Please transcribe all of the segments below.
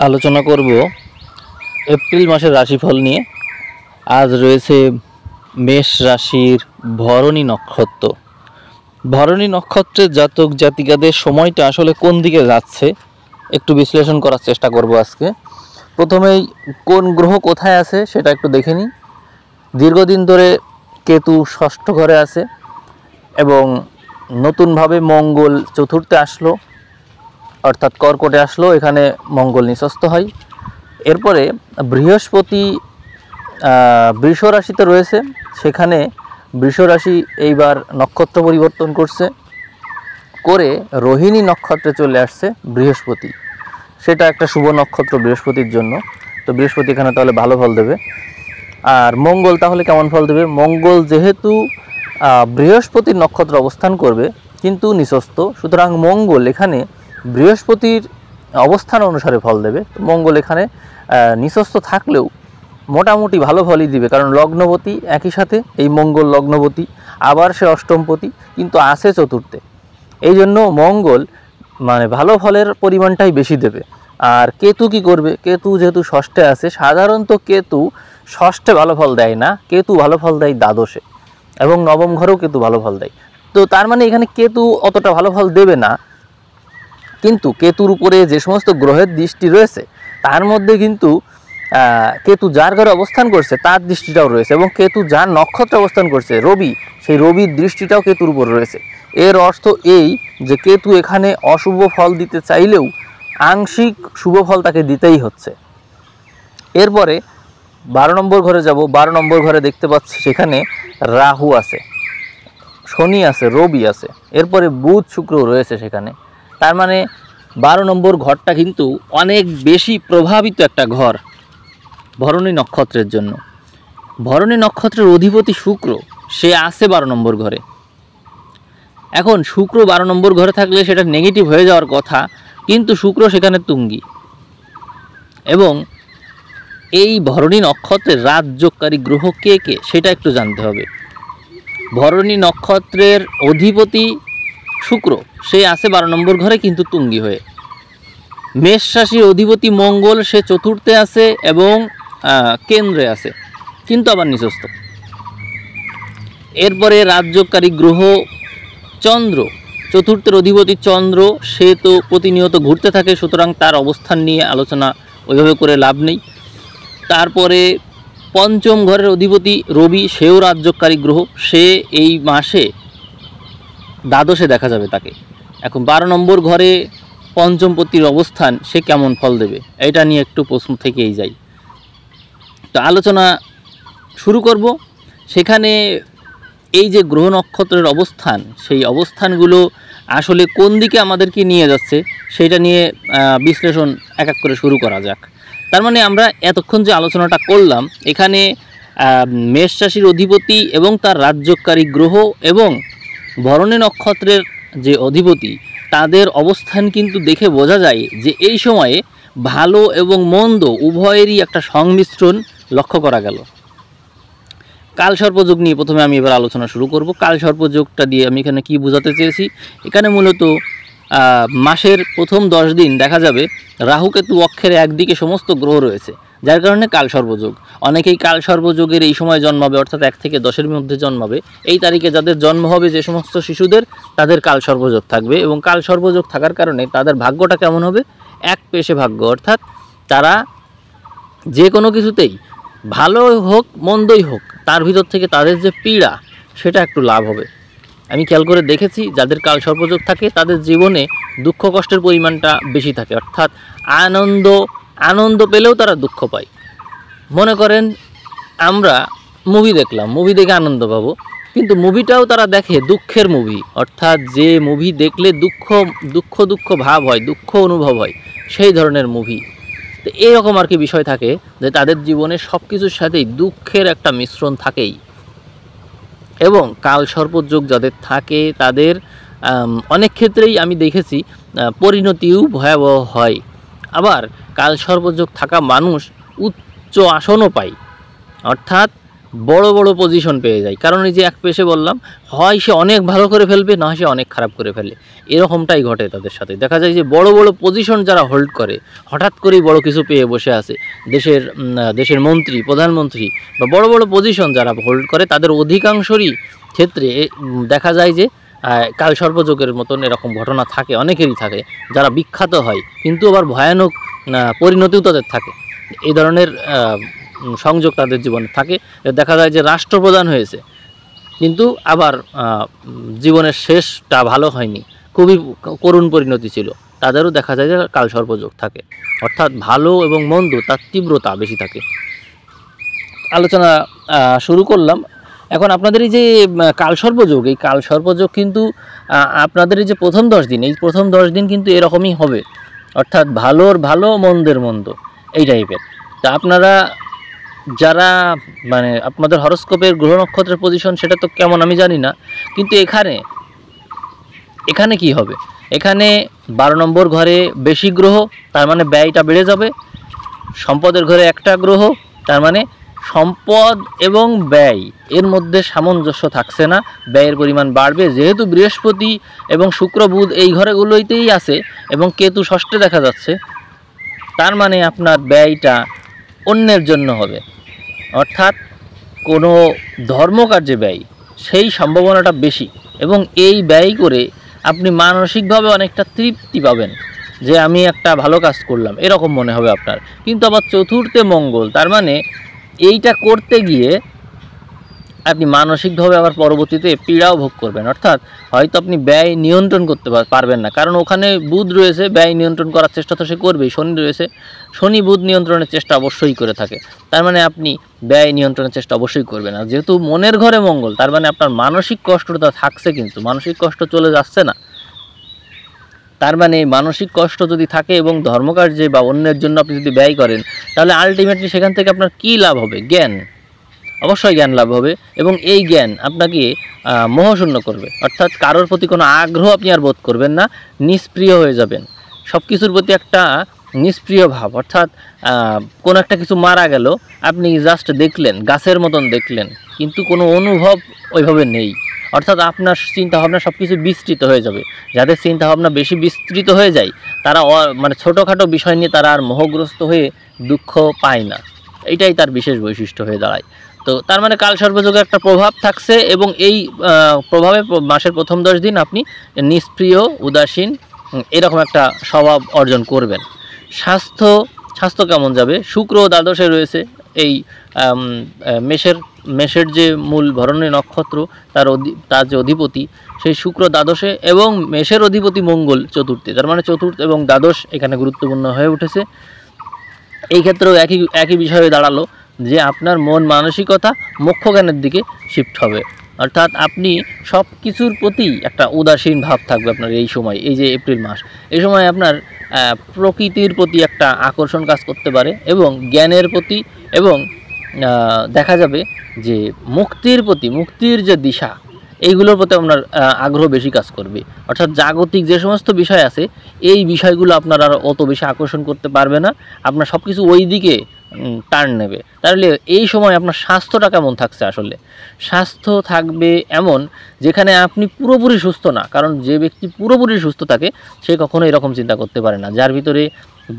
আলোচনা করব এপ্রিল মাসের রাশিফল নিয়ে। আজ রয়েছে মেষ রাশির ভরণী নক্ষত্র। ভরণী নক্ষত্রের জাতক জাতিকাদের সময়টা আসলে কোন দিকে যাচ্ছে একটু বিশ্লেষণ করার চেষ্টা করব আজকে। প্রথমেই কোন গ্রহ কোথায় আছে সেটা একটু দেখে নিই। দীর্ঘদিন ধরে কেতু ষষ্ঠ ঘরে আছে এবং নতুনভাবে মঙ্গল চতুর্থে আসলো, অর্থাৎ কর্কটে আসলো, এখানে মঙ্গল নিঃস্ত হয়। এরপরে বৃহস্পতি বৃষ রাশিতে রয়েছে, সেখানে বৃষ রাশি এইবার নক্ষত্র পরিবর্তন করে রোহিণী নক্ষত্রে চলে আসছে বৃহস্পতি। সেটা একটা শুভ নক্ষত্র বৃহস্পতির জন্য, তো বৃহস্পতি এখানে তাহলে ভালো ফল দেবে। আর মঙ্গল তাহলে কেমন ফল দেবে? মঙ্গল যেহেতু বৃহস্পতির নক্ষত্র অবস্থান করবে কিন্তু নিঃস্ত, সুতরাং মঙ্গল এখানে বৃহস্পতির অবস্থান অনুসারে ফল দেবে। মঙ্গল এখানে নিঃস্ত থাকলেও মোটামুটি ভালো ফলই দিবে, কারণ লগ্নপতি একই সাথে, এই মঙ্গল লগ্নপতি, আবার সে অষ্টমপতি কিন্তু আছে চতুর্থে। এই জন্য মঙ্গল মানে ভালো ফলের পরিমাণটাই বেশি দেবে। আর কেতু কি করবে? কেতু যেহেতু ষষ্ঠে আছে, সাধারণত কেতু ষষ্ঠে ভালো ফল দেয় না, কেতু ভালো ফল দেয় দ্বাদশে, এবং নবম ঘরেও কেতু ভালো ফল দেয়। তো তার মানে এখানে কেতু অতটা ভালো ফল দেবে না, কিন্তু কেতুর উপরে যে সমস্ত গ্রহের দৃষ্টি রয়েছে তার মধ্যে কিন্তু কেতু যার ঘরে অবস্থান করছে তার দৃষ্টিটাও রয়েছে, এবং কেতু যার নক্ষত্রে অবস্থান করছে রবি, সেই রবির দৃষ্টিটাও কেতুর উপর রয়েছে। এর অর্থ এই যে কেতু এখানে অশুভ ফল দিতে চাইলেও আংশিক শুভ ফল তাকে দিতেই হচ্ছে। এরপরে 12 নম্বর ঘরে যাব। 12 নম্বর ঘরে দেখতে পাচ্ছি সেখানে রাহু আছে, শনি আছে, রবি আছে, এরপরে বুধ শুক্র রয়েছে সেখানে। তার মানে 12 নম্বর ঘরটা কিন্তু অনেক বেশি প্রভাবিত একটা ঘর ভরণী নক্ষত্রের জন্য। ভরণী নক্ষত্রের অধিপতি শুক্র, সে আছে 12 নম্বর ঘরে। এখন শুক্র 12 নম্বর ঘরে থাকলে সেটা নেগেটিভ হয়ে যাওয়ার কথা, কিন্তু শুক্র সেখানে তুঙ্গি। এবং এই ভরণী নক্ষত্রের রাজযোগকারী গ্রহ কে কে সেটা একটু জানতে হবে। ভরণী নক্ষত্রের অধিপতি শুক্র, সে আছে 12 নম্বর ঘরে কিন্তু তুঙ্গি হয়ে। মেষ রাশির অধিপতি মঙ্গল, সে চতুর্থে আছে এবং কেন্দ্রে আছে কিন্তু আবার নিঃস্ত। এরপরে রাজযোগকারী গ্রহ চন্দ্র, চতুর্থের অধিপতি চন্দ্র, সে তো প্রতিনিয়ত ঘুরতে থাকে, সুতরাং তার অবস্থান নিয়ে আলোচনা ওইভাবে করে লাভ নেই। তারপরে পঞ্চম ঘরের অধিপতি রবি, সেও রাজযোগকারী গ্রহ, সে এই মাসে দ্বাদশে দেখা যাবে তাকে। এখন 12 নম্বর ঘরে পঞ্চমপতির অবস্থান, সে কেমন ফল দেবে এটা নিয়ে একটু প্রশ্ন থেকেই যায়। তো আলোচনা শুরু করব। সেখানে এই যে গ্রহ নক্ষত্রের অবস্থান, সেই অবস্থানগুলো আসলে কোন দিকে আমাদেরকে নিয়ে যাচ্ছে সেটা নিয়ে বিশ্লেষণ এক এক করে শুরু করা যাক। তার মানে আমরা এতক্ষণ যে আলোচনাটা করলাম, এখানে মেষ রাশির অধিপতি এবং তার রাজযোগকারী গ্রহ এবং ভরণী নক্ষত্রের যে অধিপতি, তাদের অবস্থান কিন্তু দেখে বোঝা যায় যে এই সময়ে ভালো এবং মন্দ উভয়েরই একটা সংমিশ্রণ লক্ষ্য করা গেল। কালসর্পযোগ নিয়ে প্রথমে আমি এবার আলোচনা শুরু করব। কালসর্পযোগটা দিয়ে আমি এখানে কি বোঝাতে চেয়েছি, এখানে মূলত মাসের প্রথম 10 দিন দেখা যাবে রাহু কেতু অক্ষের একদিকে সমস্ত গ্রহ রয়েছে, যার কারণে কালসর্পযোগ। অনেকেই কালসর্পযোগের এই সময় জন্মাবে, অর্থাৎ 1 থেকে 10-এর মধ্যে জন্মাবে। এই তারিখে যাদের জন্ম হবে, যে সমস্ত শিশুদের, তাদের কালসর্পযোগ থাকবে, এবং কালসর্পযোগ থাকার কারণে তাদের ভাগ্যটা কেমন হবে? এক পেশে ভাগ্য, অর্থাৎ তারা যে কোনো কিছুতেই ভালো হোক মন্দই হোক, তার ভিতর থেকে তাদের যে পীড়া, সেটা একটু লাভ হবে। আমি খেয়াল করে দেখেছি যাদের কালসর্পযোগ থাকে তাদের জীবনে দুঃখ কষ্টের পরিমাণটা বেশি থাকে, অর্থাৎ আনন্দ পেলেও তারা দুঃখ পায়। মনে করেন আমরা মুভি দেখলাম, মুভি দেখে আনন্দ পাবো, কিন্তু মুভিটাও তারা দেখে দুঃখের মুভি, অর্থাৎ যে মুভি দেখলে দুঃখ ভাব হয়, দুঃখ অনুভব হয়, সেই ধরনের মুভি। তো এইরকম আর কি বিষয় থাকে যে তাদের জীবনে সব কিছুর সাথেই দুঃখের একটা মিশ্রণ থাকেই। এবং কালসর্পযোগ যাদের থাকে তাদের অনেক ক্ষেত্রেই আমি দেখেছি পরিণতিও ভয়াবহ হয়। আবার কালসর্পযোগ থাকা মানুষ উচ্চ আসনও পায়, অর্থাৎ বড় বড় পজিশন পেয়ে যায়। কারণ এই যে এক পেশে বললাম, হয় সে অনেক ভালো করে ফেলবে, না সে অনেক খারাপ করে ফেলে, এরকমটাই ঘটে তাদের সাথে। দেখা যায় যে বড় বড় পজিশন যারা হোল্ড করে, হঠাৎ করেই বড় কিছু পেয়ে বসে আছে, দেশের মন্ত্রী, প্রধানমন্ত্রী বা বড় বড় পজিশন যারা হোল্ড করে, তাদের অধিকাংশরই ক্ষেত্রে দেখা যায় যে কালসর্পযোগের মতন এরকম ঘটনা থাকে, অনেকেরই থাকে, যারা বিখ্যাত হয় কিন্তু আবার ভয়ানক পরিণতিও তাদের থাকে। এই ধরনের সংযোগ তাদের জীবনে থাকে। দেখা যায় যে রাষ্ট্রপ্রধান হয়েছে কিন্তু আবার জীবনের শেষটা ভালো হয়নি, খুবই করুণ পরিণতি ছিল, তাদেরও দেখা যায় যে কালসর্পযোগ থাকে। অর্থাৎ ভালো এবং মন্দ তার তীব্রতা বেশি থাকে। আলোচনা শুরু করলাম। এখন আপনাদের এই যে কালসর্পযোগ, এই কালসর্পযোগ কিন্তু আপনাদের এই যে প্রথম 10 দিন, এই প্রথম 10 দিন কিন্তু এরকমই হবে। অর্থাৎ ভালোর ভালো, মন্দের মন্দ, এই টাইপের। তা আপনারা যারা মানে আপনাদের হরস্কোপের গ্রহ নক্ষত্রের পজিশন সেটা তো কেমন আমি জানি না, কিন্তু এখানে কি হবে, এখানে 12 নম্বর ঘরে বেশি গ্রহ, তার মানে ব্যয়টা বেড়ে যাবে। সম্পদের ঘরে একটা গ্রহ, তার মানে সম্পদ এবং ব্যয় এর মধ্যে সামঞ্জস্য থাকছে না, ব্যয়ের পরিমাণ বাড়বে। যেহেতু বৃহস্পতি এবং শুক্র বুধ এই ঘরেগুলোইতেই আছে এবং কেতু ষষ্ঠে দেখা যাচ্ছে, তার মানে আপনার ব্যয়টা অন্যের জন্য হবে। অর্থাৎ কোনো ধর্মকার্যে ব্যয়, সেই সম্ভাবনাটা বেশি, এবং এই ব্যয় করে আপনি মানসিকভাবে অনেকটা তৃপ্তি পাবেন যে আমি একটা ভালো কাজ করলাম, এরকম মনে হবে আপনার। কিন্তু আবার চতুর্থে মঙ্গল, তার মানে এইটা করতে গিয়ে আপনি মানসিকভাবে আবার পরবর্তীতে পীড়াও ভোগ করবেন। অর্থাৎ হয়তো আপনি ব্যয় নিয়ন্ত্রণ করতে পারবেন না, কারণ ওখানে বুধ রয়েছে, ব্যয় নিয়ন্ত্রণ করার চেষ্টা তো সে করবেই। শনি রয়েছে, শনি বুধ নিয়ন্ত্রণের চেষ্টা অবশ্যই করে থাকে, তার মানে আপনি ব্যয় নিয়ন্ত্রণের চেষ্টা অবশ্যই করবেন। আর যেহেতু মনের ঘরে মঙ্গল, তার মানে আপনার মানসিক কষ্টটা থাকছে, কিন্তু মানসিক কষ্ট চলে যাচ্ছে না। তার মানে মানসিক কষ্ট যদি থাকে এবং ধর্মকার্যে বা অন্যের জন্য আপনি যদি ব্যয় করেন, তাহলে আলটিমেটলি সেখান থেকে আপনার কী লাভ হবে? জ্ঞান, অবশ্যই জ্ঞান লাভ হবে, এবং এই জ্ঞান আপনাকে মোহশূন্য করবে। অর্থাৎ কারোর প্রতি কোনো আগ্রহ আপনি আর বোধ করবেন না, নিষ্প্রিয় হয়ে যাবেন, সব কিছুর প্রতি একটা নিষ্প্রিয় ভাব। অর্থাৎ কোনো একটা কিছু মারা গেল, আপনি জাস্ট দেখলেন, গাছের মতন দেখলেন, কিন্তু কোনো অনুভব ওইভাবে নেই। অর্থাৎ আপনার চিন্তাভাবনা সব কিছু বিস্তৃত হয়ে যাবে। যাদের চিন্তাভাবনা বেশি বিস্তৃত হয়ে যায়, তারা মানে ছোটোখাটো বিষয় নিয়ে তারা আর মোহগ্রস্ত হয়ে দুঃখ পায় না, এইটাই তার বিশেষ বৈশিষ্ট্য হয়ে দাঁড়ায়। তো তার মানে কালসর্পযোগের একটা প্রভাব থাকছে, এবং এই প্রভাবে মাসের প্রথম 10 দিন আপনি নিষ্প্রিয়, উদাসীন এরকম একটা স্বভাব অর্জন করবেন। স্বাস্থ্য কেমন যাবে? শুক্র দ্বাদশে রয়েছে, এই মেষের যে মূল ভরণী নক্ষত্র, তার যে অধিপতি সেই শুক্র দ্বাদশে, এবং মেষের অধিপতি মঙ্গল চতুর্থে, তার মানে চতুর্থ এবং দ্বাদশ এখানে গুরুত্বপূর্ণ হয়ে উঠেছে। এই ক্ষেত্রেও একই বিষয়ে দাঁড়ালো যে আপনার মন মানসিকতা মোক্ষ জ্ঞানের দিকে শিফট হবে। অর্থাৎ আপনি সব কিছুর প্রতি একটা উদাসীন ভাব থাকবে আপনার এই সময়, এই যে এপ্রিল মাস, এই সময় আপনার প্রকৃতির প্রতি একটা আকর্ষণ কাজ করতে পারে, এবং জ্ঞানের প্রতি, এবং দেখা যাবে যে মুক্তির যে দিশা, এইগুলোর প্রতি আপনার আগ্রহ বেশি কাজ করবে। অর্থাৎ জাগতিক যে সমস্ত বিষয় আছে, এই বিষয়গুলো আপনার আর অত বেশি আকর্ষণ করতে পারবে না, আপনার সব কিছু ওই দিকে টার্ন নেবে। তাহলে এই সময় আপনার স্বাস্থ্যটা কেমন থাকছে? আসলে স্বাস্থ্য থাকবে এমন যেখানে আপনি পুরোপুরি সুস্থ না, কারণ যে ব্যক্তি পুরোপুরি সুস্থ থাকে সে কখনো এরকম চিন্তা করতে পারে না। যার ভিতরে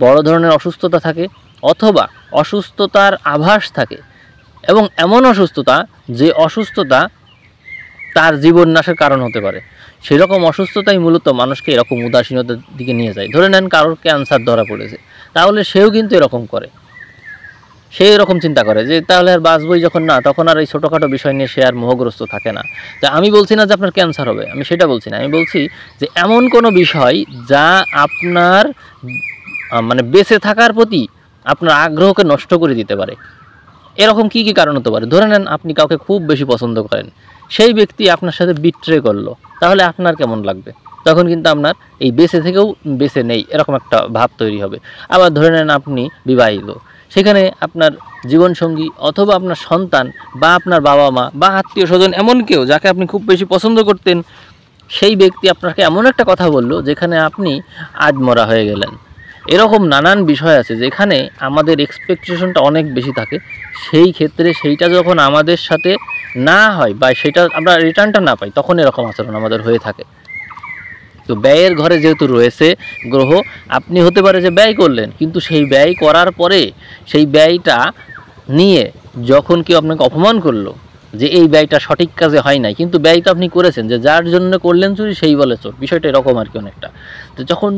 বড় ধরনের অসুস্থতা থাকে, অথবা অসুস্থতার আভাস থাকে, এবং এমন অসুস্থতা যে অসুস্থতা তার জীবন নাশের কারণ হতে পারে, সেরকম অসুস্থতাই মূলত মানুষকে এরকম উদাসীনতার দিকে নিয়ে যায়। ধরে নেন কারোর ক্যান্সার ধরা পড়েছে, তাহলে সেও কিন্তু এরকম করে, সে এরকম চিন্তা করে যে তাহলে আর বাঁচবই যখন না, তখন আর এই ছোটোখাটো বিষয় নিয়ে সে আর মোহগ্রস্ত থাকে না। তা আমি বলছি না যে আপনার ক্যান্সার হবে, আমি সেটা বলছি না, আমি বলছি যে এমন কোনো বিষয় যা আপনার মানে বেঁচে থাকার প্রতি আপনার আগ্রহকে নষ্ট করে দিতে পারে। এরকম কি কারণ হতে পারে? ধরে নেন আপনি কাউকে খুব বেশি পছন্দ করেন, সেই ব্যক্তি আপনার সাথে বিট্রে করলো, তাহলে আপনার কেমন লাগবে? তখন কিন্তু আপনার এই বেঁচে থেকেও বেঁচে নেই এরকম একটা ভাব তৈরি হবে। আবার ধরে নেন আপনি বিবাহিত, সেখানে আপনার জীবনসঙ্গী অথবা আপনার সন্তান বা আপনার বাবা মা বা আত্মীয় স্বজন, এমন কেউ যাকে আপনি খুব বেশি পছন্দ করতেন, সেই ব্যক্তি আপনাকে এমন একটা কথা বলল যেখানে আপনি আধমরা হয়ে গেলেন। এরকম নানান বিষয় আছে যেখানে আমাদের এক্সপেকটেশনটা অনেক বেশি থাকে, সেই ক্ষেত্রে সেইটা যখন আমাদের সাথে না হয় বা সেটা আমরা রিটার্নটা না পাই, তখন এরকম আচরণ আমাদের হয়ে থাকে। তো ব্যয়ের ঘরে যেহেতু রয়েছে গ্রহ, আপনি হতে পারে যে ব্যয় করলেন, কিন্তু সেই ব্যয় করার পরে সেই ব্যয়টা নিয়ে যখন কেউ আপনাকে অপমান করলো যে এই ব্যয়টা সঠিক কাজে হয় নাই, কিন্তু ব্যয় তো আপনি করেছেন, যে যার জন্য করলেন চুরি সেই বলে চোর, বিষয়টা এরকম আর কি অনেকটা। তো যখন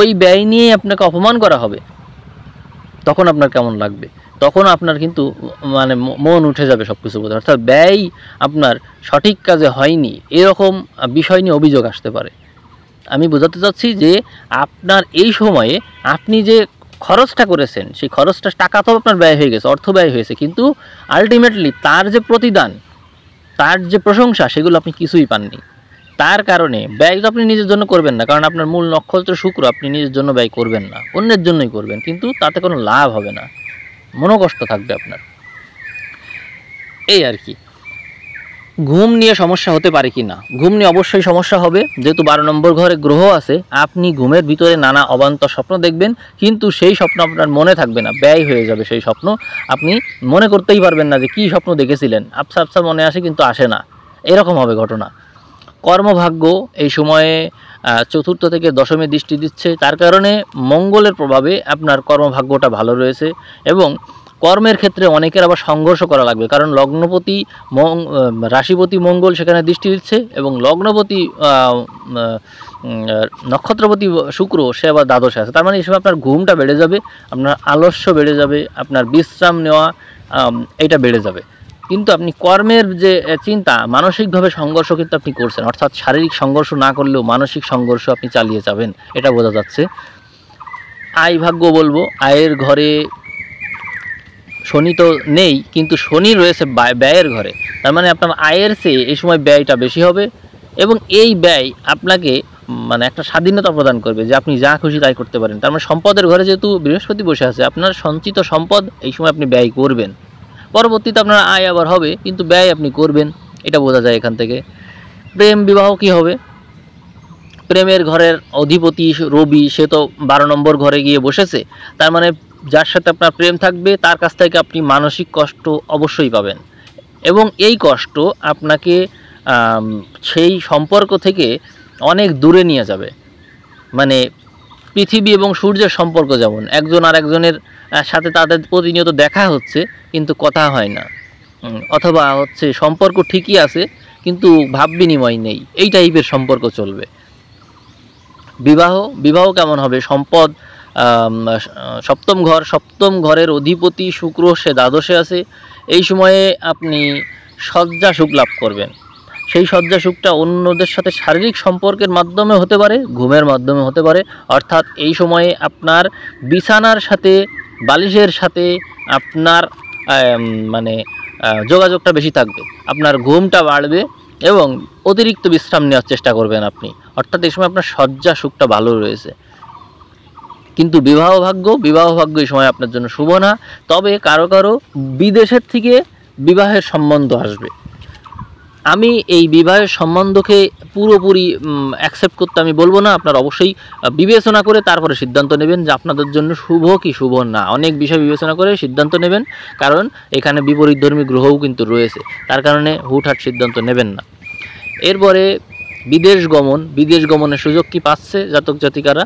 ওই ব্যয় নিয়ে আপনাকে অপমান করা হবে তখন আপনার কেমন লাগবে? তখন আপনার কিন্তু মানে মন উঠে যাবে সব কিছু বোঝা, অর্থাৎ ব্যয় আপনার সঠিক কাজে হয়নি এরকম বিষয় নিয়ে অভিযোগ আসতে পারে। আমি বোঝাতে চাচ্ছি যে আপনার এই সময়ে আপনি যে খরচটা করেছেন সেই খরচটা টাকা তো আপনার ব্যয় হয়ে গেছে, অর্থ ব্যয় হয়েছে, কিন্তু আলটিমেটলি তার যে প্রতিদান, তার যে প্রশংসা, সেগুলো আপনি কিছুই পাননি। তার কারণে ব্যয় তো আপনি নিজের জন্য করবেন না, কারণ আপনার মূল নক্ষত্র শুক্র, আপনি নিজের জন্য ব্যয় করবেন না, অন্যের জন্যই করবেন, কিন্তু তাতে কোনো লাভ হবে না, মনোকষ্ট থাকবে আপনার, এই আর কি। ঘুম নিয়ে সমস্যা হতে পারে কি না? ঘুম নিয়ে অবশ্যই সমস্যা হবে, যেহেতু 12 নম্বর ঘরে গ্রহ আছে। আপনি ঘুমের ভিতরে নানা অবান্তর স্বপ্ন দেখবেন, কিন্তু সেই স্বপ্ন আপনার মনে থাকবে না, ব্যয় হয়ে যাবে সেই স্বপ্ন, আপনি মনে করতেই পারবেন না যে কী স্বপ্ন দেখেছিলেন, আবছা আবছা মনে আসে কিন্তু আসে না, এরকম হবে ঘটনা। কর্মভাগ্য এই সময়ে চতুর্থ থেকে দশমে দৃষ্টি দিচ্ছে, তার কারণে মঙ্গলের প্রভাবে আপনার কর্মভাগ্যটা ভালো রয়েছে, এবং কর্মের ক্ষেত্রে অনেকের আবার সংঘর্ষ করা লাগবে, কারণ লগ্নপতি রাশিপতি মঙ্গল সেখানে দৃষ্টি দিচ্ছে, এবং লগ্নপতি নক্ষত্রপতি শুক্র সে আবার দ্বাদশে আছে। তার মানে এই সময় আপনার ঘুমটা বেড়ে যাবে, আপনার আলস্য বেড়ে যাবে, আপনার বিশ্রাম নেওয়া এটা বেড়ে যাবে, কিন্তু আপনি কর্মের যে চিন্তা, মানসিকভাবে সংঘর্ষ কিন্তু আপনি করছেন, অর্থাৎ শারীরিক সংঘর্ষ না করলেও মানসিক সংঘর্ষ আপনি চালিয়ে যাবেন, এটা বোঝা যাচ্ছে। আয় ভাগ্য বলবো, আয়ের ঘরে শনি তো নেই, কিন্তু শনি রয়েছে ব্যয়ের ঘরে, তার মানে আপনার আয়ের চেয়ে এই সময় ব্যয়টা বেশি হবে, এবং এই ব্যয় আপনাকে মানে একটা স্বাধীনতা প্রদান করবে যে আপনি যা খুশি তাই করতে পারেন। তার মানে সম্পদের ঘরে যেহেতু বৃহস্পতি বসে আছে, আপনার সঞ্চিত সম্পদ এই সময় আপনি ব্যয় করবেন, পরবর্তীতে আপনার আয় আবার হবে, কিন্তু ব্যয় আপনি করবেন, এটা বোঝা যায় এখান থেকে। প্রেম বিবাহ কি হবে? প্রেমের ঘরের অধিপতি রবি, সে তো 12 নম্বর ঘরে গিয়ে বসেছে, তার মানে যার সাথে আপনার প্রেম থাকবে তার কাছ থেকে আপনি মানসিক কষ্ট অবশ্যই পাবেন, এবং এই কষ্ট আপনাকে সেই সম্পর্ক থেকে অনেক দূরে নিয়ে যাবে। মানে পৃথিবী এবং সূর্যের সম্পর্ক যেমন, একজন আর একজনের সাথে তাদের প্রতিনিয়ত দেখা হচ্ছে কিন্তু কথা হয় না, অথবা হচ্ছে সম্পর্ক ঠিকই আছে কিন্তু ভাব বিনিময় নেই, এই টাইপের সম্পর্ক চলবে। বিবাহ কেমন হবে? সম্পদ, সপ্তম ঘরের অধিপতি শুক্র সে দ্বাদশে আছে, এই সময়ে আপনি শয্যা সুখ লাভ করবেন। সেই শয্যা সুখটা অন্যদের সাথে শারীরিক সম্পর্কের মাধ্যমে হতে পারে, ঘুমের মাধ্যমে হতে পারে, অর্থাৎ এই সময়ে আপনার বিছানার সাথে, বালিশের সাথে আপনার মানে যোগাযোগটা বেশি থাকবে, আপনার ঘুমটা বাড়বে এবং অতিরিক্ত বিশ্রাম নেওয়ার চেষ্টা করবেন আপনি, অর্থাৎ এই সময় আপনার শয্যা সুখটা ভালো রয়েছে। কিন্তু বিবাহ ভাগ্য এই সময় আপনার জন্য শুভ না, তবে কারো কারো বিদেশের থেকে বিবাহের সম্বন্ধ আসবে। আমি এই বিবাহের সম্বন্ধকে পুরোপুরি অ্যাকসেপ্ট করতে আমি বলবো না, আপনারা অবশ্যই বিবেচনা করে তারপরে সিদ্ধান্ত নেবেন যে আপনাদের জন্য শুভ কি শুভ না, অনেক বিষয় বিবেচনা করে সিদ্ধান্ত নেবেন, কারণ এখানে বিপরীতধর্মী গ্রহও কিন্তু রয়েছে, তার কারণে হুটহাট সিদ্ধান্ত নেবেন না। এরপরে বিদেশ গমনের সুযোগ কি পাচ্ছে জাতক জাতিকারা?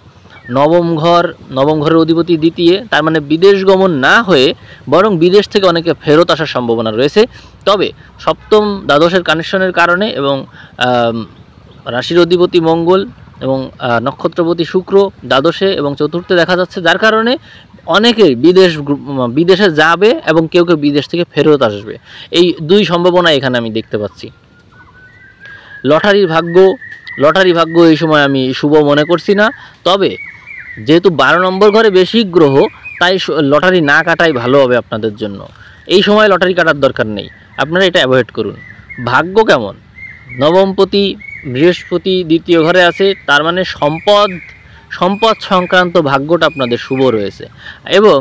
নবম ঘরের অধিপতি দ্বিতীয়, তার মানে বিদেশ গমন না হয়ে বরং বিদেশ থেকে অনেকে ফেরত আসার সম্ভাবনা রয়েছে। তবে সপ্তম দ্বাদশের কানেকশনের কারণে এবং রাশির অধিপতি মঙ্গল এবং নক্ষত্রপতি শুক্র দ্বাদশে এবং চতুর্থে দেখা যাচ্ছে, যার কারণে অনেকেই বিদেশে যাবে এবং কেউ বিদেশ থেকে ফেরত আসবে, এই দুই সম্ভাবনা এখানে আমি দেখতে পাচ্ছি। লটারির ভাগ্য এই সময় আমি শুভ মনে করছি না, তবে যেহেতু 12 নম্বর ঘরে বেশি গ্রহ, তাই লটারি না কাটাই ভালো হবে আপনাদের জন্য। এই সময় লটারি কাটার দরকার নেই, আপনারা এটা অ্যাভয়েড করুন। ভাগ্য কেমন? নবমপতি বৃহস্পতি দ্বিতীয় ঘরে আছে, তার মানে সম্পদ সংক্রান্ত ভাগ্যটা আপনাদের শুভ রয়েছে, এবং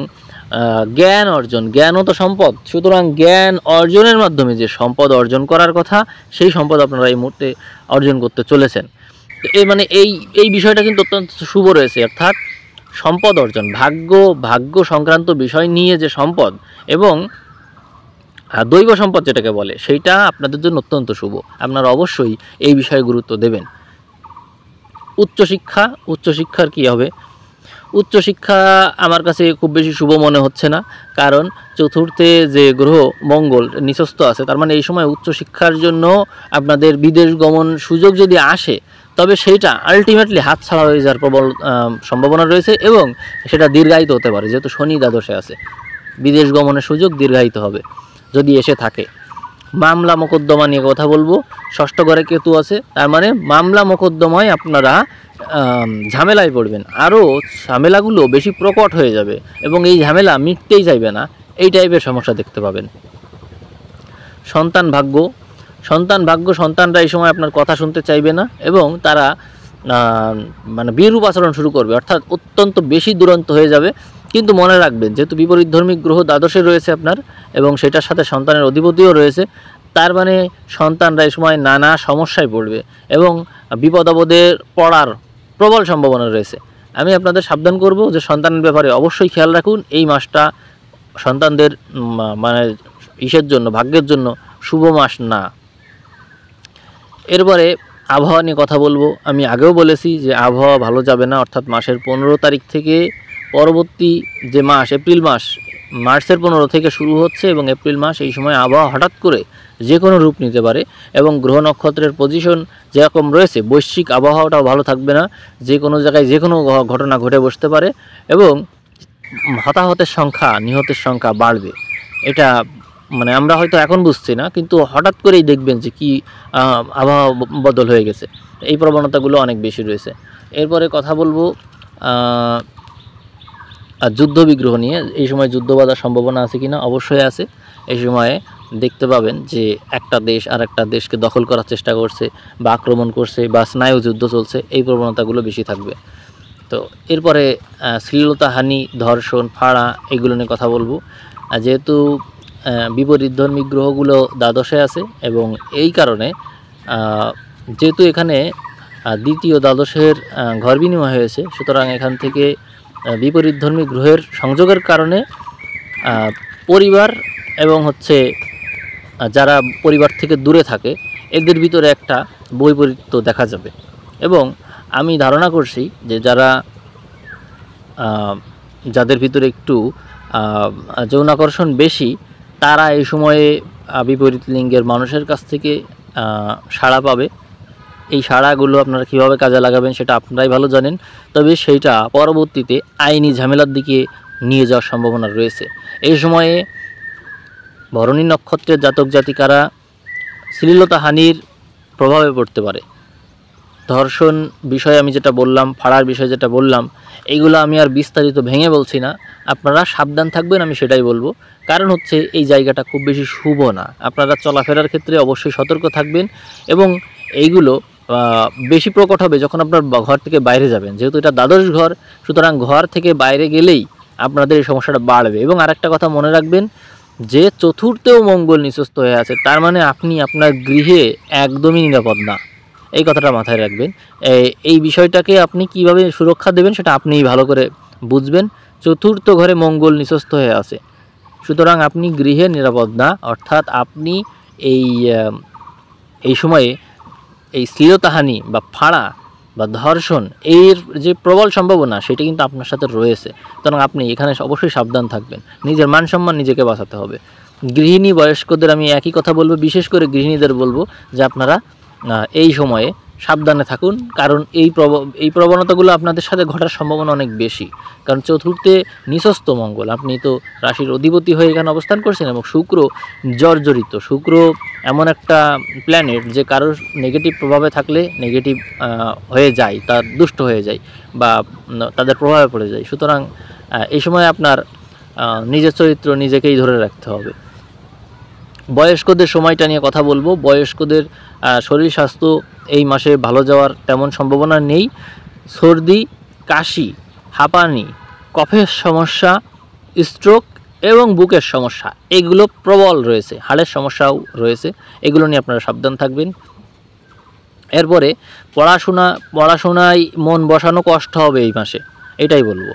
জ্ঞানও তো সম্পদ, সুতরাং জ্ঞান অর্জনের মাধ্যমে যে সম্পদ অর্জন করার কথা, সেই সম্পদ আপনারা এই মুহূর্তে অর্জন করতে চলেছেন। এই বিষয়টা কিন্তু অত্যন্ত শুভ রয়েছে, অর্থাৎ সম্পদ অর্জন, ভাগ্য সংক্রান্ত বিষয় নিয়ে যে সম্পদ এবং দৈব সম্পদ যেটাকে বলে, সেইটা আপনাদের জন্য অত্যন্ত শুভ। আপনারা অবশ্যই এই বিষয়ে গুরুত্ব দেবেন। উচ্চশিক্ষার কি হবে? উচ্চশিক্ষা আমার কাছে খুব বেশি শুভ মনে হচ্ছে না, কারণ চতুর্থে যে গ্রহ মঙ্গল নিচস্থ আছে, তার মানে এই সময় উচ্চশিক্ষার জন্য আপনাদের বিদেশ গমন সুযোগ যদি আসে, তবে সেইটা আলটিমেটলি হাতছাড়া হয়ে যাওয়ার প্রবল সম্ভাবনা রয়েছে এবং সেটা দীর্ঘায়িত হতে পারে, যেহেতু শনি দ্বাদশে আছে। বিদেশ গমনের সুযোগ দীর্ঘায়িত হবে যদি এসে থাকে। মামলা মোকদ্দমা নিয়ে কথা বলবো। ষষ্ঠ ঘরে কেতু আছে, তার মানে মামলা মোকদ্দমায় আপনারা ঝামেলায় পড়বেন, আরও ঝামেলাগুলো বেশি প্রকট হয়ে যাবে এবং এই ঝামেলা মিটতেই চাইবে না, এই টাইপের সমস্যা দেখতে পাবেন। সন্তানরা এই সময় আপনার কথা শুনতে চাইবে না এবং তারা মানে বিরূপ আচরণ শুরু করবে, অর্থাৎ অত্যন্ত বেশি দুরন্ত হয়ে যাবে। কিন্তু মনে রাখবেন, যেহেতু বিপরীতধর্মী গ্রহ দ্বাদশে রয়েছে আপনার এবং সেটার সাথে সন্তানের অধিপতিও রয়েছে, তার মানে সন্তানরা এই সময় নানা সমস্যায় পড়বে এবং বিপদ আপদে পড়ার প্রবল সম্ভাবনা রয়েছে। আমি আপনাদের সাবধান করব যে সন্তানের ব্যাপারে অবশ্যই খেয়াল রাখুন। এই মাসটা সন্তানদের মানে ইসের জন্য, ভাগ্যের জন্য শুভ মাস না। এরপরে আবহাওয়া নিয়ে কথা বলবো। আমি আগেও বলেছি যে আবহাওয়া ভালো যাবে না, অর্থাৎ মাসের 15 তারিখ থেকে পরবর্তী যে মাস এপ্রিল মাস, মার্চের 15 থেকে শুরু হচ্ছে এবং এপ্রিল মাস, এই সময় আবহাওয়া হঠাৎ করে যে কোনো রূপ নিতে পারে এবং গ্রহ নক্ষত্রের পজিশন যেরকম রয়েছে, বৈশ্বিক আবহাওয়াটাও ভালো থাকবে না। যে কোনো জায়গায় যে কোনো ঘটনা ঘটে বসতে পারে এবং হতাহতের সংখ্যা, নিহতের সংখ্যা বাড়বে। এটা মানে আমরা হয়তো এখন বুঝছি না, কিন্তু হঠাৎ করেই দেখবেন যে কি আবহাওয়া বদল হয়ে গেছে। এই প্রবণতাগুলো অনেক বেশি রয়েছে। এরপরে কথা বলবো যুদ্ধ বিগ্রহ নিয়ে। এই সময় যুদ্ধ বাঁধার সম্ভাবনা আছে কিনা? অবশ্যই আছে। এই সময়ে দেখতে পাবেন যে একটা দেশ আর একটা দেশকে দখল করার চেষ্টা করছে বা আক্রমণ করছে বা স্নায়ু যুদ্ধ চলছে, এই প্রবণতাগুলো বেশি থাকবে। তো এরপরে শ্লীলতাহানি, ধর্ষণ, ফাঁড়া, এগুলো নিয়ে কথা বলবো। যেহেতু বিপরীতধর্মী গ্রহগুলো দ্বাদশে আছে এবং এই কারণে যেহেতু এখানে দ্বিতীয় দ্বাদশের ঘর বিনিময় হয়েছে, সুতরাং এখান থেকে বিপরীতধর্মী গ্রহের সংযোগের কারণে পরিবার এবং যারা পরিবার থেকে দূরে থাকে, এদের ভিতরে একটা বৈপরীত্য দেখা যাবে। এবং আমি ধারণা করছি যে যাদের ভিতরে একটু যৌনাকর্ষণ বেশি, তারা এই সময়ে বিপরীত লিঙ্গের মানুষের কাছ থেকে সাড়া পাবে। এই সাড়াগুলো আপনারা কীভাবে কাজে লাগাবেন সেটা আপনারাই ভালো জানেন, তবে সেইটা পরবর্তীতে আইনি ঝামেলার দিকে নিয়ে যাওয়ার সম্ভাবনা রয়েছে। এই সময়ে ভরণী নক্ষত্রের জাতক জাতিকারা শ্লীলতাহানির প্রভাবে পড়তে পারে। ধর্ষণ বিষয়ে আমি যেটা বললাম, ফাড়ার বিষয়ে যেটা বললাম, এইগুলো আমি আর বিস্তারিত ভেঙে বলছি না। আপনারা সাবধান থাকবেন, আমি সেটাই বলবো। কারণ এই জায়গাটা খুব বেশি শুভ না। আপনারা চলাফেরার ক্ষেত্রে অবশ্যই সতর্ক থাকবেন এবং এইগুলো বেশি প্রকট হবে যখন আপনার ঘর থেকে বাইরে যাবেন। যেহেতু এটা দ্বাদশ ঘর, সুতরাং ঘর থেকে বাইরে গেলেই আপনাদের এই সমস্যাটা বাড়বে। এবং আরেকটা কথা মনে রাখবেন যে চতুর্থেও মঙ্গল নিচস্থ হয়ে আছে, তার মানে আপনি আপনার গৃহে একদমই নিরাপদ না। এই কথাটা মাথায় রাখবেন। এই বিষয়টাকে আপনি কিভাবে সুরক্ষা দেবেন সেটা আপনিই ভালো করে বুঝবেন। চতুর্থ ঘরে মঙ্গল নিচস্থ হয়ে আছে, সুতরাং আপনি গৃহে নিরাপদ না। অর্থাৎ আপনি এই সময়ে এই শ্লীলতাহানি বা ফাঁড়া বা ধর্ষণ এর যে প্রবল সম্ভাবনা, সেটা কিন্তু আপনার সাথে রয়েছে। সুতরাং আপনি এখানে অবশ্যই সাবধান থাকবেন। নিজের মান সম্মান নিজেকে বাঁচাতে হবে। গৃহিণী বয়স্কদের আমি একই কথা বলবো, বিশেষ করে গৃহিণীদের বলবো যে আপনারা এই সময়ে সাবধানে থাকুন, কারণ এই প্রবণতাগুলো আপনাদের সাথে ঘটার সম্ভাবনা অনেক বেশি। কারণ চতুর্থে নিচস্থ মঙ্গল, আপনি তো রাশির অধিপতি হয়ে এখানে অবস্থান করছেন এবং শুক্র জর্জরিত। শুক্র এমন একটা প্ল্যানেট যে কারোর নেগেটিভ প্রভাবে থাকলে নেগেটিভ হয়ে যায়, তার দুষ্ট হয়ে যায় বা তাদের প্রভাবে পড়ে যায়। সুতরাং এই সময় আপনার নিজের চরিত্র নিজেকেই ধরে রাখতে হবে। বয়স্কদের সময়টা নিয়ে কথা বলবো। বয়স্কদের শরীর স্বাস্থ্য এই মাসে ভালো যাওয়ার তেমন সম্ভাবনা নেই। সর্দি, কাশি, হাঁপানি, কফের সমস্যা, স্ট্রোক এবং বুকের সমস্যা এগুলো প্রবল রয়েছে। হাড়ের সমস্যাও রয়েছে, এগুলো নিয়ে আপনারা সাবধান থাকবেন। এরপরে পড়াশোনায় মন বসানো কষ্ট হবে এই মাসে। এটাই বলবো।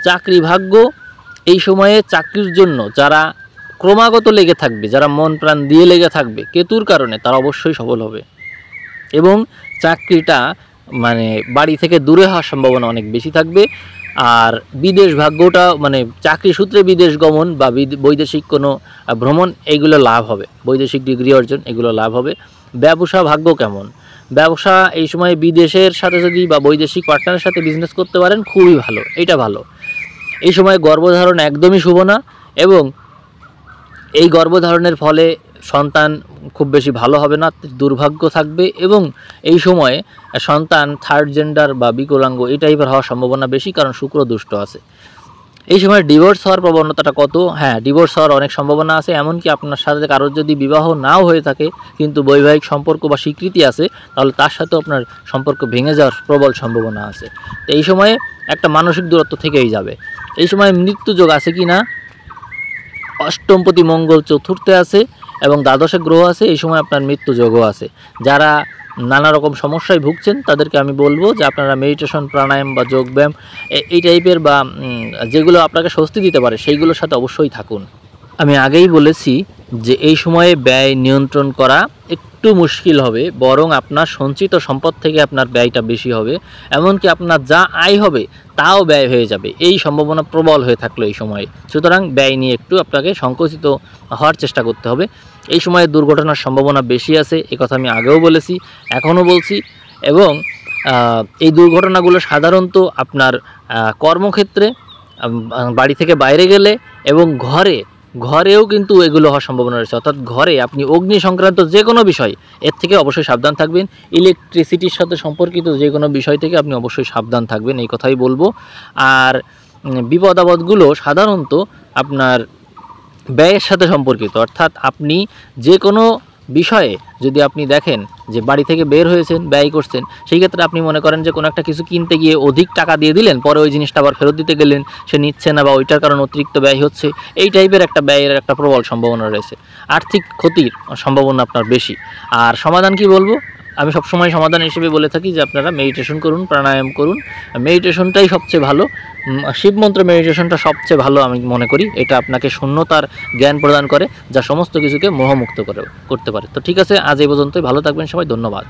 চাকরি ভাগ্য এই সময়ে চাকরির জন্য যারা ক্রমাগত লেগে থাকবে, যারা মন প্রাণ দিয়ে লেগে থাকবে কেতুর কারণে, তারা অবশ্যই সফল হবে এবং চাকরিটা মানে বাড়ি থেকে দূরে হওয়ার সম্ভাবনা অনেক বেশি থাকবে। আর বিদেশ ভাগ্যটা মানে চাকরি সূত্রে বিদেশ গমন বা বৈদেশিক কোনো ভ্রমণ, এগুলো লাভ হবে, বৈদেশিক ডিগ্রি অর্জন এগুলো লাভ হবে। ব্যবসা ভাগ্য কেমন? ব্যবসা এই সময় বিদেশের সাথে যদি বা বৈদেশিক পার্টনারের সাথে বিজনেস করতে পারেন খুবই ভালো, এটা ভালো। এই সময় গর্ভধারণ একদমই শুভ না এবং এই গর্ভধারণের ফলে সন্তান খুব বেশি ভালো হবে না, দুর্ভাগ্য থাকবে এবং এই সময়ে সন্তান থার্ড জেন্ডার বা বিকলাঙ্গ এই টাইপের হওয়ার সম্ভাবনা বেশি, কারণ শুক্র দুষ্ট আছে। এই সময় ডিভোর্স হওয়ার প্রবণতাটা কত? হ্যাঁ, ডিভোর্স হওয়ার অনেক সম্ভাবনা আছে। এমনকি আপনার সাথে কারোর যদি বিবাহ নাও হয়ে থাকে কিন্তু বৈবাহিক সম্পর্ক বা স্বীকৃতি আছে, তাহলে তার সাথেও আপনার সম্পর্ক ভেঙে যাওয়ার প্রবল সম্ভাবনা আছে। তো এই সময়ে একটা মানসিক দূরত্ব থেকেই যাবে। এই সময় মৃত্যুযোগ আছে কি না? অষ্টমপতি মঙ্গল চতুর্থে আছে এবং দ্বাদশে গ্রহ আছে, এই সময় আপনার মৃত্যুযোগও আছে। যারা নানা রকম সমস্যায় ভুগছেন তাদেরকে আমি বলবো যে আপনারা মেডিটেশন, প্রাণায়াম বা যোগব্যায়াম এই টাইপের বা যেগুলো আপনাকে স্বস্তি দিতে পারে সেইগুলোর সাথে অবশ্যই থাকুন। আমি আগেই বলেছি যে এই সময়ে ব্যয় নিয়ন্ত্রণ করা একটু মুশকিল হবে, বরং আপনার সঞ্চিত সম্পদ থেকে আপনার ব্যয়টা বেশি হবে, এমনকি আপনার যা আয় হবে তাও ব্যয় হয়ে যাবে, এই সম্ভাবনা প্রবল হয়ে থাকলো এই সময়ে। সুতরাং ব্যয় নিয়ে একটু আপনাকে সংকুচিত হওয়ার চেষ্টা করতে হবে। এই সময়ে দুর্ঘটনার সম্ভাবনা বেশি আছে, এ কথা আমি আগেও বলেছি, এখনও বলছি। এবং এই দুর্ঘটনাগুলো সাধারণত আপনার কর্মক্ষেত্রে, বাড়ি থেকে বাইরে গেলে এবং ঘরেও কিন্তু এগুলো হওয়ার সম্ভাবনা রয়েছে। অর্থাৎ ঘরে আপনি অগ্নি সংক্রান্ত যে কোনো বিষয়, এর থেকে অবশ্যই সাবধান থাকবেন। ইলেকট্রিসিটির সাথে সম্পর্কিত যে কোনো বিষয় থেকে আপনি অবশ্যই সাবধান থাকবেন, এই কথাই বলবো। আর বিপদ আপদগুলো সাধারণত আপনার ব্যয়ের সাথে সম্পর্কিত। অর্থাৎ আপনি যে কোনো বিষয়ে যদি আপনি দেখেন যে বাড়ি থেকে বের হয়েছেন, ব্যয় করছেন, সেই ক্ষেত্রে আপনি মনে করেন যে কোনো একটা কিছু কিনতে গিয়ে অধিক টাকা দিয়ে দিলেন, পরে ওই জিনিসটা আবার ফেরত দিতে গেলেন, সে নিচ্ছে না বা ওইটার কারণে অতিরিক্ত ব্যয় হচ্ছে, এই টাইপের একটা ব্যয়ের একটা প্রবল সম্ভাবনা রয়েছে। আর্থিক ক্ষতির সম্ভাবনা আপনার বেশি। আর সমাধান কি বলবো? আমি সবসময় সমাধান হিসেবে বলে থাকি যে আপনারা মেডিটেশন করুন, প্রাণায়াম করুন। মেডিটেশনটাই সবচেয়ে ভালো, শিবমন্ত্র মেডিটেশনটা সবচেয়ে ভালো আমি মনে করি। এটা আপনাকে শূন্যতার জ্ঞান প্রদান করে, যা সমস্ত কিছুকে মোহমুক্ত করতে পারে। তো ঠিক আছে, আজ এই পর্যন্তই। ভালো থাকবেন সবাই, ধন্যবাদ।